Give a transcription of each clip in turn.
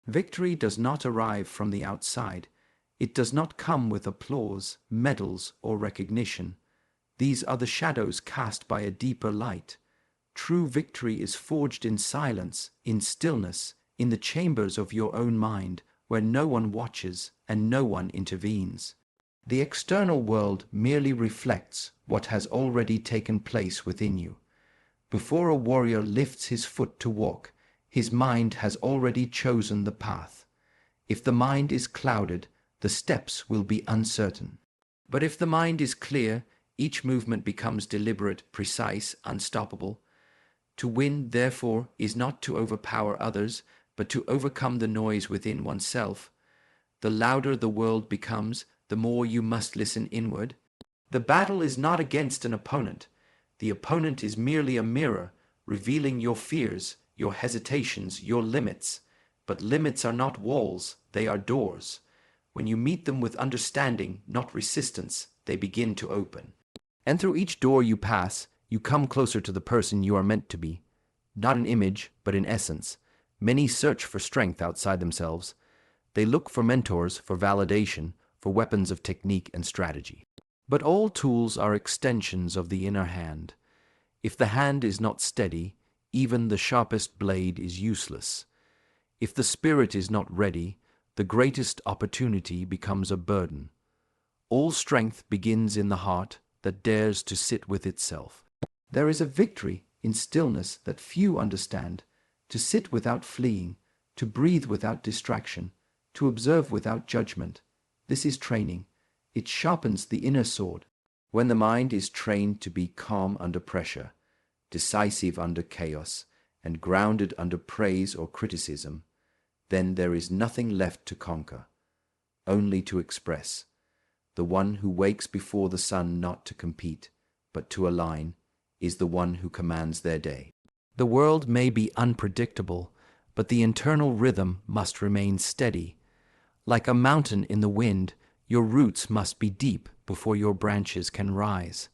Victory does not arrive from the outside. It does not come with applause, medals, or recognition. These are the shadows cast by a deeper light. True victory is forged in silence, in stillness, in the chambers of your own mind, where no one watches and no one intervenes. The external world merely reflects what has already taken place within you. Before a warrior lifts his foot to walk, his mind has already chosen the path. If the mind is clouded, the steps will be uncertain. But if the mind is clear, each movement becomes deliberate, precise, unstoppable. To win, therefore, is not to overpower others, but to overcome the noise within oneself. The louder the world becomes, the more you must listen inward. The battle is not against an opponent. The opponent is merely a mirror, revealing your fears, your hesitations, your limits. But limits are not walls, they are doors. When you meet them with understanding, not resistance, they begin to open. And through each door you pass, you come closer to the person you are meant to be. Not in image, but in essence. Many search for strength outside themselves. They look for mentors, for validation, for weapons of technique and strategy. But all tools are extensions of the inner hand. If the hand is not steady, even the sharpest blade is useless. If the spirit is not ready, the greatest opportunity becomes a burden. All strength begins in the heart that dares to sit with itself. There is a victory in stillness that few understand, to sit without fleeing, to breathe without distraction, to observe without judgment. This is training. It sharpens the inner sword. When the mind is trained to be calm under pressure, decisive under chaos, and grounded under praise or criticism, then there is nothing left to conquer, only to express. The one who wakes before the sun not to compete, but to align, is the one who commands their day. The world may be unpredictable, but the internal rhythm must remain steady. Like a mountain in the wind, your roots must be deep before your branches can rise.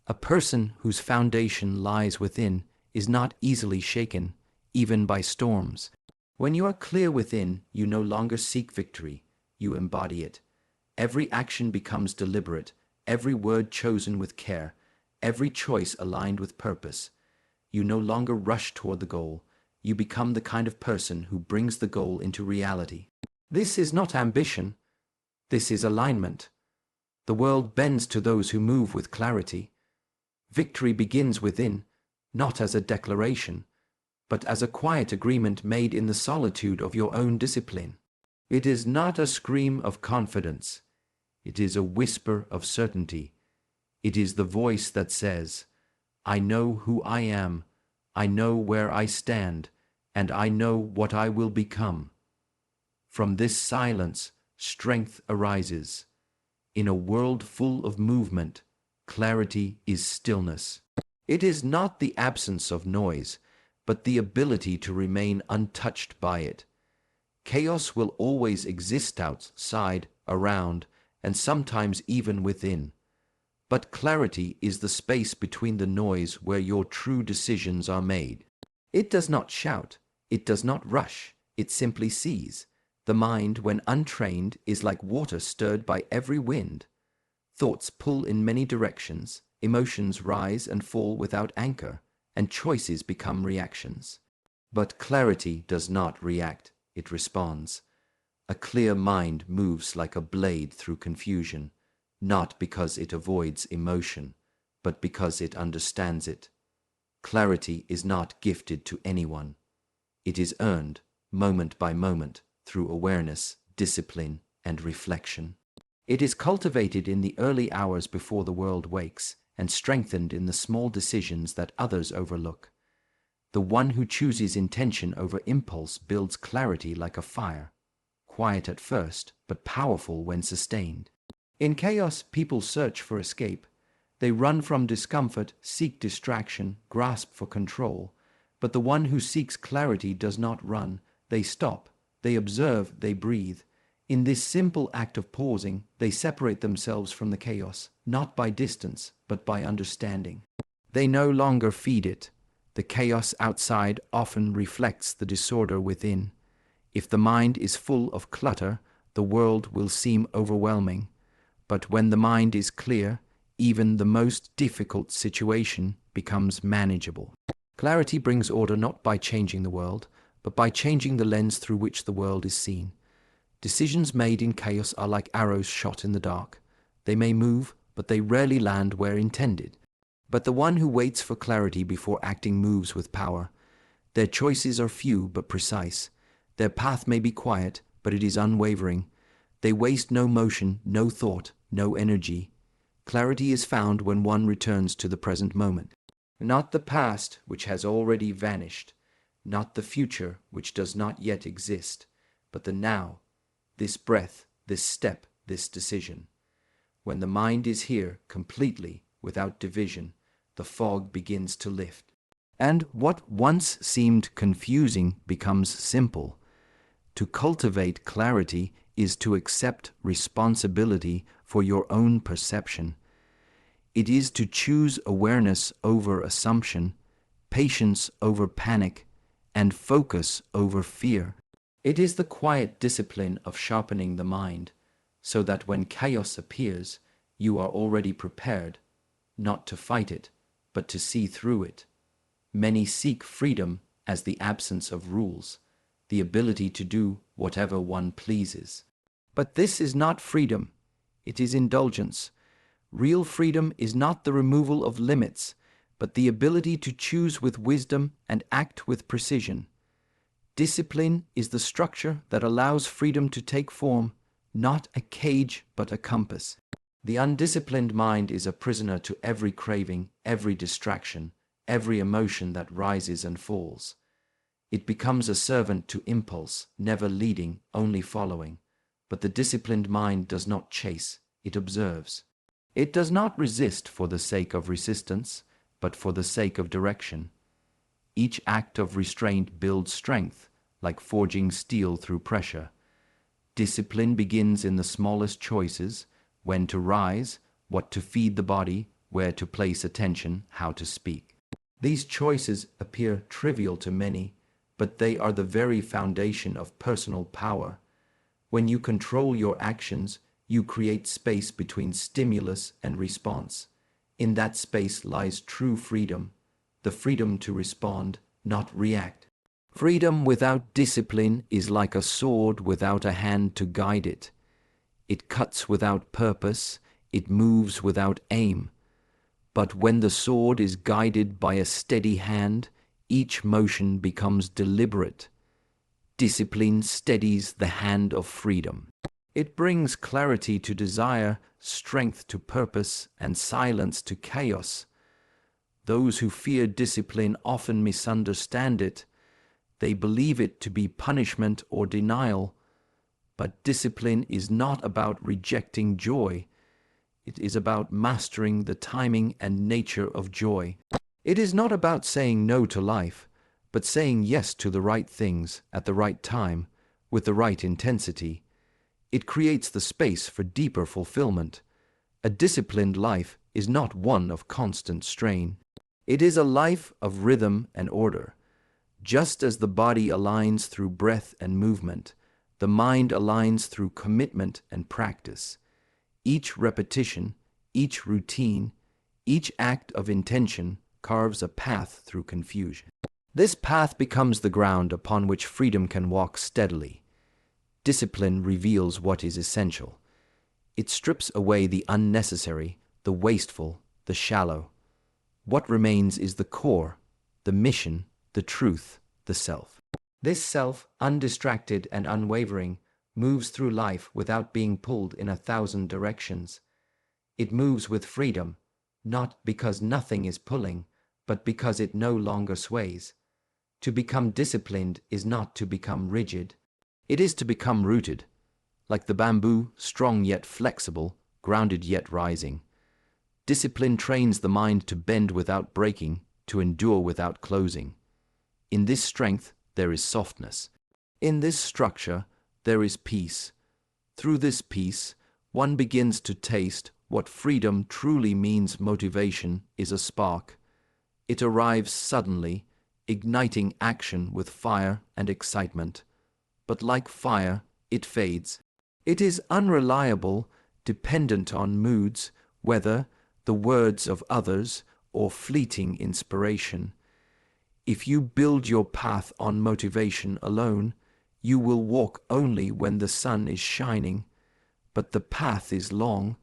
A person whose foundation lies within is not easily shaken, even by storms. When you are clear within, you no longer seek victory, you embody it. Every action becomes deliberate, every word chosen with care, every choice aligned with purpose. You no longer rush toward the goal. You become the kind of person who brings the goal into reality. This is not ambition. This is alignment. The world bends to those who move with clarity. Victory begins within, not as a declaration, but as a quiet agreement made in the solitude of your own discipline. It is not a scream of confidence. It is a whisper of certainty. It is the voice that says, I know who I am, I know where I stand, and I know what I will become. From this silence, strength arises. In a world full of movement, clarity is stillness. It is not the absence of noise, but the ability to remain untouched by it. Chaos will always exist outside, around, and sometimes even within. But clarity is the space between the noise where your true decisions are made. It does not shout, it does not rush, it simply sees. The mind, when untrained, is like water stirred by every wind. Thoughts pull in many directions, emotions rise and fall without anchor, and choices become reactions. But clarity does not react, it responds. A clear mind moves like a blade through confusion, not because it avoids emotion, but because it understands it. Clarity is not gifted to anyone. It is earned, moment by moment, through awareness, discipline, and reflection. It is cultivated in the early hours before the world wakes, and strengthened in the small decisions that others overlook. The one who chooses intention over impulse builds clarity like a fire, quiet at first, but powerful when sustained. In chaos, people search for escape. They run from discomfort, seek distraction, grasp for control. But the one who seeks clarity does not run. They stop, they observe, they breathe. In this simple act of pausing, they separate themselves from the chaos, not by distance, but by understanding. They no longer feed it. The chaos outside often reflects the disorder within. If the mind is full of clutter, the world will seem overwhelming. But when the mind is clear, even the most difficult situation becomes manageable. Clarity brings order not by changing the world, but by changing the lens through which the world is seen. Decisions made in chaos are like arrows shot in the dark. They may move, but they rarely land where intended. But the one who waits for clarity before acting moves with power. Their choices are few but precise. Their path may be quiet, but it is unwavering. They waste no motion, no thought, no energy. Clarity is found when one returns to the present moment. Not the past, which has already vanished, not the future, which does not yet exist, but the now, this breath, this step, this decision. When the mind is here completely, without division, the fog begins to lift. And what once seemed confusing becomes simple. To cultivate clarity is to accept responsibility for your own perception. It is to choose awareness over assumption, patience over panic, and focus over fear. It is the quiet discipline of sharpening the mind, so that when chaos appears, you are already prepared, not to fight it, but to see through it. Many seek freedom as the absence of rules, the ability to do whatever one pleases. But this is not freedom, it is indulgence. Real freedom is not the removal of limits, but the ability to choose with wisdom and act with precision. Discipline is the structure that allows freedom to take form, not a cage but a compass. The undisciplined mind is a prisoner to every craving, every distraction, every emotion that rises and falls. It becomes a servant to impulse, never leading, only following. But the disciplined mind does not chase, it observes. It does not resist for the sake of resistance, but for the sake of direction. Each act of restraint builds strength, like forging steel through pressure. Discipline begins in the smallest choices: when to rise, what to feed the body, where to place attention, how to speak. These choices appear trivial to many, but they are the very foundation of personal power. When you control your actions, you create space between stimulus and response. In that space lies true freedom, the freedom to respond, not react. Freedom without discipline is like a sword without a hand to guide it. It cuts without purpose, it moves without aim. But when the sword is guided by a steady hand, each motion becomes deliberate. Discipline steadies the hand of freedom. It brings clarity to desire, strength to purpose, and silence to chaos. Those who fear discipline often misunderstand it. They believe it to be punishment or denial. But discipline is not about rejecting joy. It is about mastering the timing and nature of joy. It is not about saying no to life, but saying yes to the right things at the right time, with the right intensity. It creates the space for deeper fulfillment. A disciplined life is not one of constant strain. It is a life of rhythm and order. Just as the body aligns through breath and movement, the mind aligns through commitment and practice. Each repetition, each routine, each act of intention carves a path through confusion. This path becomes the ground upon which freedom can walk steadily. Discipline reveals what is essential. It strips away the unnecessary, the wasteful, the shallow. What remains is the core, the mission, the truth, the self. This self, undistracted and unwavering, moves through life without being pulled in 1,000 directions. It moves with freedom, not because nothing is pulling, but because it no longer sways. To become disciplined is not to become rigid. It is to become rooted, like the bamboo, strong yet flexible, grounded yet rising. Discipline trains the mind to bend without breaking, to endure without closing. In this strength, there is softness. In this structure, there is peace. Through this peace, one begins to taste what freedom truly means. Motivation is a spark. It arrives suddenly, igniting action with fire and excitement. but like fire, it fades. It is unreliable, dependent on moods, weather, the words of others, or fleeting inspiration. If you build your path on motivation alone, you will walk only when the sun is shining, but the path is long,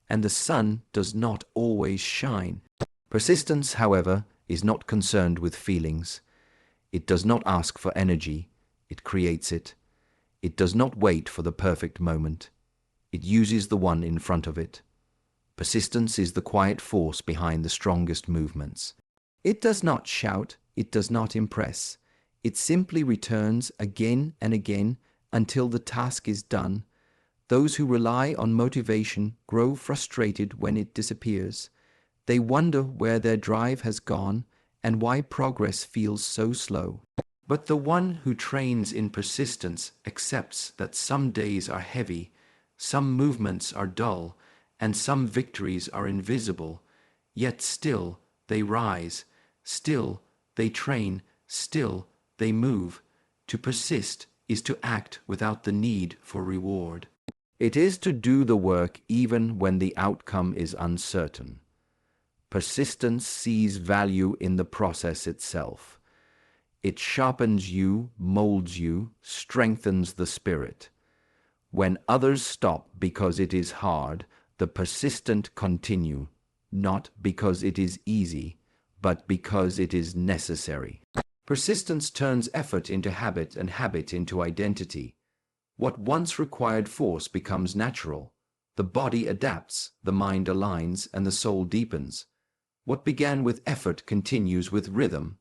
and the sun does not always shine. Persistence, however, is not concerned with feelings. It does not ask for energy, it creates it. It does not wait for the perfect moment. It uses the one in front of it. Persistence is the quiet force behind the strongest movements. It does not shout, it does not impress. It simply returns again and again until the task is done. Those who rely on motivation grow frustrated when it disappears. They wonder where their drive has gone and why progress feels so slow. But the one who trains in persistence accepts that some days are heavy, some movements are dull, and some victories are invisible, yet still they rise, still they train, still they move. To persist is to act without the need for reward. It is to do the work even when the outcome is uncertain. Persistence sees value in the process itself. It sharpens you, molds you, strengthens the spirit. When others stop because it is hard, the persistent continue, not because it is easy, but because it is necessary. Persistence turns effort into habit and habit into identity. What once required force becomes natural. The body adapts, the mind aligns, and the soul deepens. What began with effort continues with rhythm.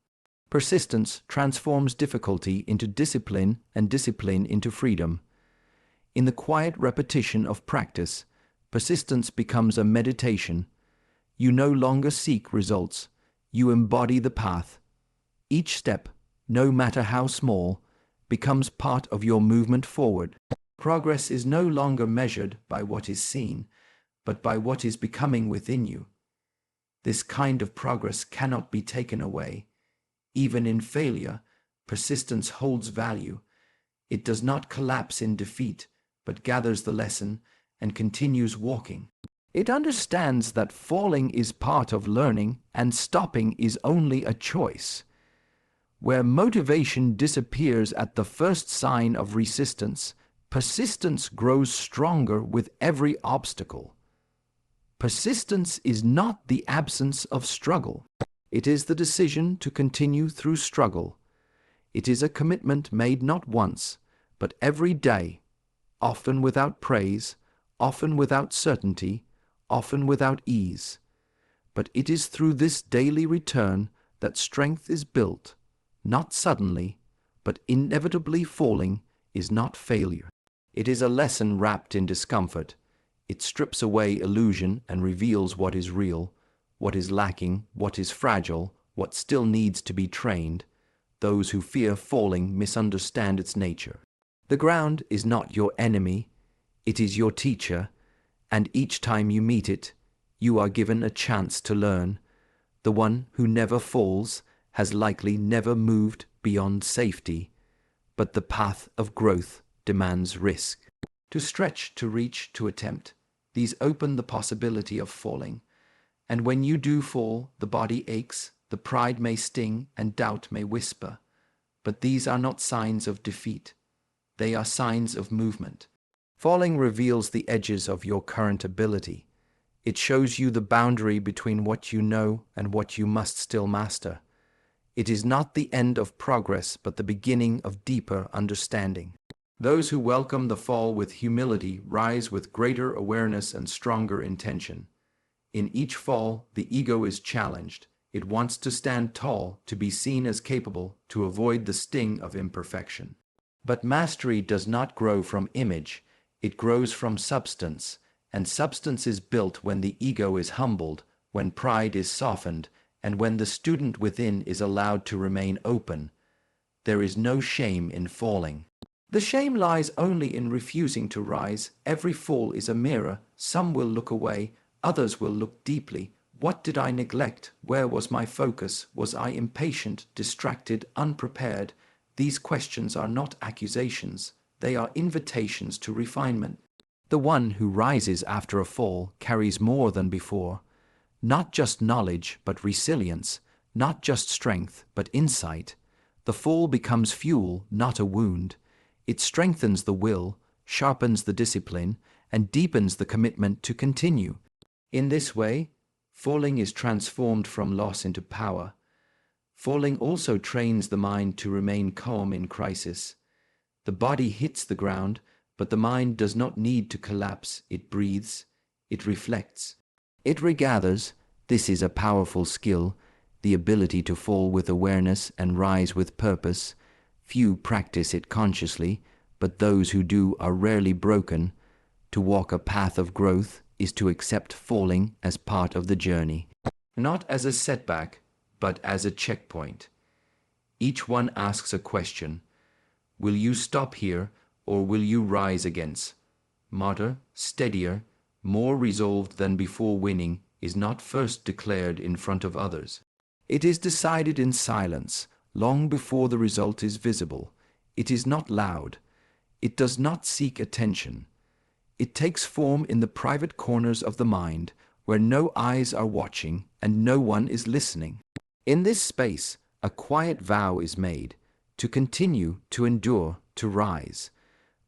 Persistence transforms difficulty into discipline and discipline into freedom. In the quiet repetition of practice, persistence becomes a meditation. You no longer seek results, you embody the path. Each step, no matter how small, becomes part of your movement forward. Progress is no longer measured by what is seen, but by what is becoming within you. This kind of progress cannot be taken away. Even in failure, persistence holds value. It does not collapse in defeat, but gathers the lesson and continues walking. It understands that falling is part of learning and stopping is only a choice. Where motivation disappears at the first sign of resistance, persistence grows stronger with every obstacle. Persistence is not the absence of struggle. It is the decision to continue through struggle. It is a commitment made not once, but every day, often without praise, often without certainty, often without ease. But it is through this daily return that strength is built, not suddenly, but inevitably. Falling is not failure. It is a lesson wrapped in discomfort. It strips away illusion and reveals what is real, what is lacking, what is fragile, what still needs to be trained. Those who fear falling misunderstand its nature. The ground is not your enemy, it is your teacher, and each time you meet it, you are given a chance to learn. The one who never falls has likely never moved beyond safety, but the path of growth demands risk. To stretch, to reach, to attempt, these open the possibility of falling. And when you do fall, the body aches, the pride may sting, and doubt may whisper. But these are not signs of defeat. They are signs of movement. Falling reveals the edges of your current ability. It shows you the boundary between what you know and what you must still master. It is not the end of progress, but the beginning of deeper understanding. Those who welcome the fall with humility rise with greater awareness and stronger intention. In each fall, the ego is challenged. It wants to stand tall, to be seen as capable, to avoid the sting of imperfection. But mastery does not grow from image, it grows from substance, and substance is built when the ego is humbled, when pride is softened, and when the student within is allowed to remain open. There is no shame in falling. The shame lies only in refusing to rise. Every fall is a mirror. Some will look away, others will look deeply. What did I neglect? Where was my focus? Was I impatient, distracted, unprepared? These questions are not accusations, they are invitations to refinement. The one who rises after a fall carries more than before, not just knowledge but resilience, not just strength but insight. The fall becomes fuel, not a wound. It strengthens the will, sharpens the discipline, and deepens the commitment to continue. In this way, falling is transformed from loss into power. Falling also trains the mind to remain calm in crisis. The body hits the ground, but the mind does not need to collapse. It breathes, it reflects, it regathers. This is a powerful skill, the ability to fall with awareness and rise with purpose. Few practice it consciously, but those who do are rarely broken. To walk a path of growth is to accept falling as part of the journey, not as a setback, but as a checkpoint. Each one asks a question. Will you stop here, or will you rise against? Smarter, steadier, more resolved than before. Winning is not first declared in front of others. It is decided in silence, long before the result is visible. It is not loud. It does not seek attention. It takes form in the private corners of the mind, where no eyes are watching and no one is listening. In this space, a quiet vow is made, to continue, to endure, to rise.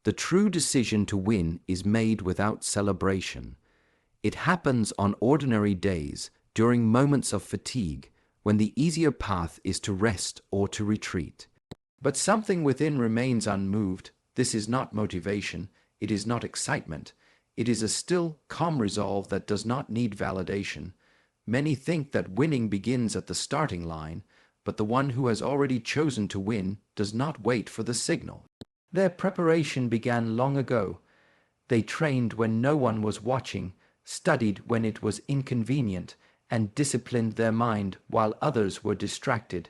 The true decision to win is made without celebration. It happens on ordinary days, during moments of fatigue, when the easier path is to rest or to retreat. But something within remains unmoved. This is not motivation, it is not excitement. It is a still, calm resolve that does not need validation. Many think that winning begins at the starting line, but the one who has already chosen to win does not wait for the signal. Their preparation began long ago. They trained when no one was watching, studied when it was inconvenient, and disciplined their mind while others were distracted.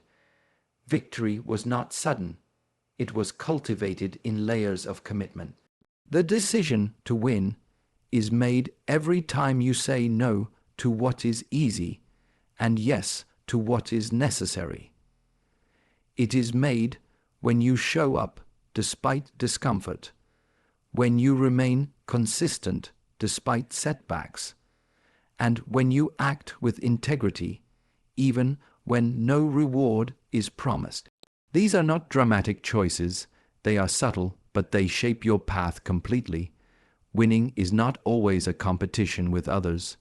Victory was not sudden. It was cultivated in layers of commitment. The decision to win is made every time you say no to what is easy and yes to what is necessary. It is made when you show up despite discomfort, when you remain consistent despite setbacks, and when you act with integrity, even when no reward is promised. These are not dramatic choices. They are subtle, but they shape your path completely. Winning is not always a competition with others.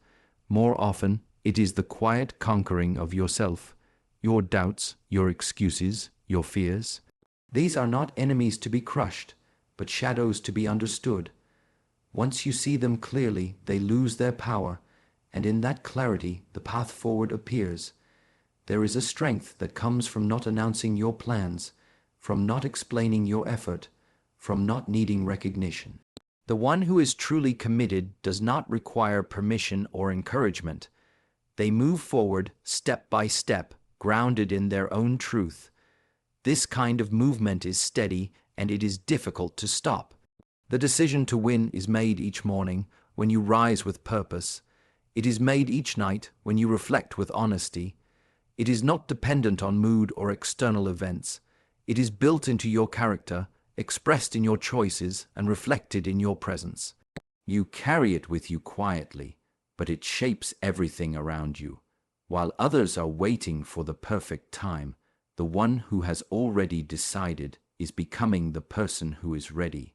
More often, it is the quiet conquering of yourself, your doubts, your excuses, your fears. These are not enemies to be crushed, but shadows to be understood. Once you see them clearly, they lose their power, and in that clarity, the path forward appears. There is a strength that comes from not announcing your plans, from not explaining your effort, from not needing recognition. The one who is truly committed does not require permission or encouragement. They move forward step by step, grounded in their own truth. This kind of movement is steady, and it is difficult to stop. The decision to win is made each morning when you rise with purpose. It is made each night when you reflect with honesty. It is not dependent on mood or external events. It is built into your character, expressed in your choices, and reflected in your presence. You carry it with you quietly, but it shapes everything around you. While others are waiting for the perfect time, the one who has already decided is becoming the person who is ready.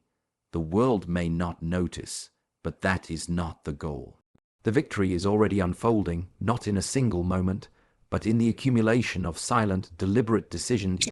The world may not notice, but that is not the goal. The victory is already unfolding, not in a single moment, but in the accumulation of silent, deliberate decisions